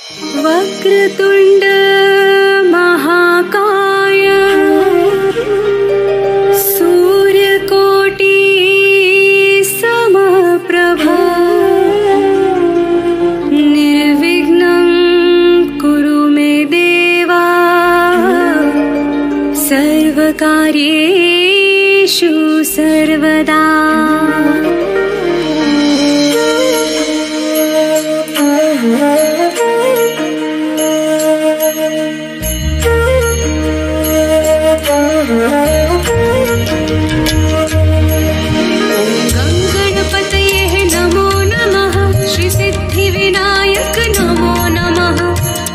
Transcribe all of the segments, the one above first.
वक्रतुण्ड महाकाय सूर्यकोटि समप्रभा निर्विघ्नं कुरु मे देवा सर्वकार्येषु सर्वदा।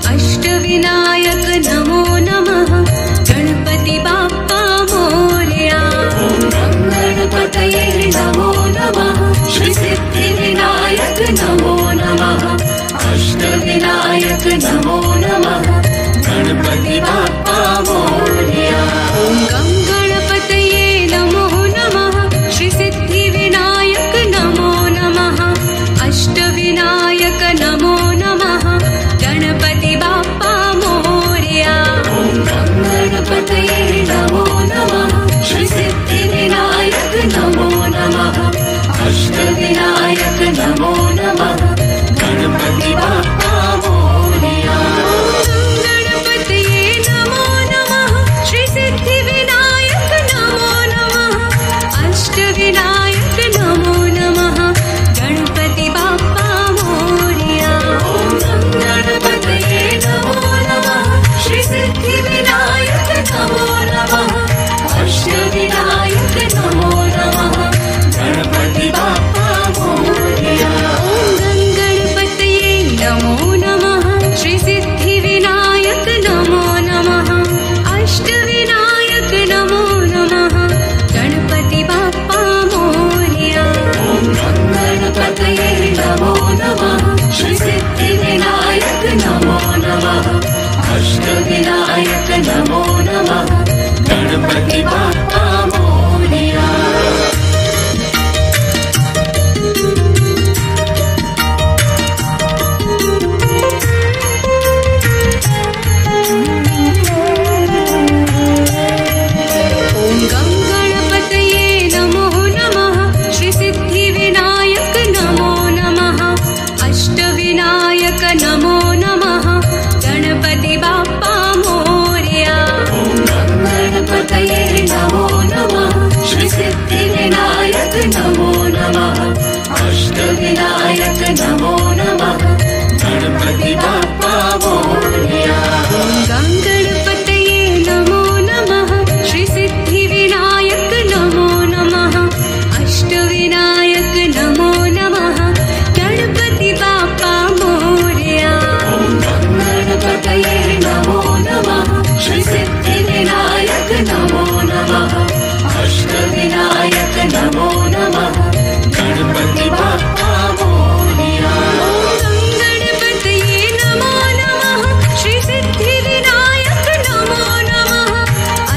अष्टविनायक नमो नमः गणपति बाप्पा मोरया। गं गणपतये नमो नमः श्री सिद्धिविनायक नमो नमः अष्टविनायक नमो नमः गणपति बाप्पा मोरया। गं गणपतये नमो नमः श्री सिद्धिविनायक नमो नमः अष्टविनायक नमो नमः गणपति बाप्पा मोरया। गणपतये नमो नमः श्री सिद्धिविनायक नमो नमः अष्टविनायक नमो नमः गणपति बाप्पा मोरया। गणपतये नमो नमः श्री सिद्धिविनायक नमो नमः अष्टविनायक नमो नमः गणपति बाप्पा मोरया। नमो नमः श्री सिद्धिविनायक नमो नमः अष्टविनायक नमो नमः गणपति बाप्पा मोरया। गणपतये नमो नमः श्री सिद्धिविनायक नमो नमः अष्टविनायक नमो नमः गणपति बाप्पा मोरया। नमो नमः गणपति बाप्पा मोरया। गणपतये नमो नमः श्री सिद्धिविनायक नमो नमः अष्टविनायक नमो नमः गणपति बाप्पा मोरया। गणपतये नमो नमः श्री सिद्धिविनायक नमो नमः अष्टविनायक नमो नमः गणपति बाप्पा मोरया। गणपतये नमो नमः श्री सिद्धिविनायक नमो नमः अष्टविनायक नमो नमः गणपति बाप्पा मोरया। गणपतये नमो नमः श्री सिद्धिविनायक नमो नमः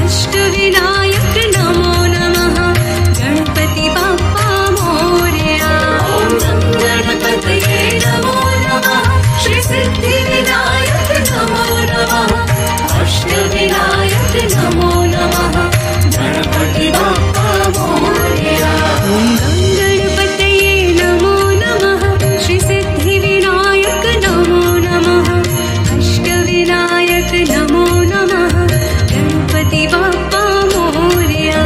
अष्टविनायक नमो नमः गणपति बाप्पा मोरया। गणपतये नमो नमः श्री सिद्धिविनायक नमो नमः अष्टविनायक नमो नमः गणपति बाप्पा मोरया। गणपतये नमो नमः श्री सिद्धिविनायक नमो नमः अष्टविनायक नमो नमः गणपति बाप्पा मोरया।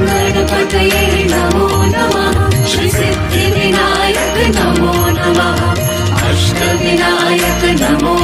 गणपतये नमो नमः श्री सिद्धिविनायक नमो नमः अष्टविनायक नमो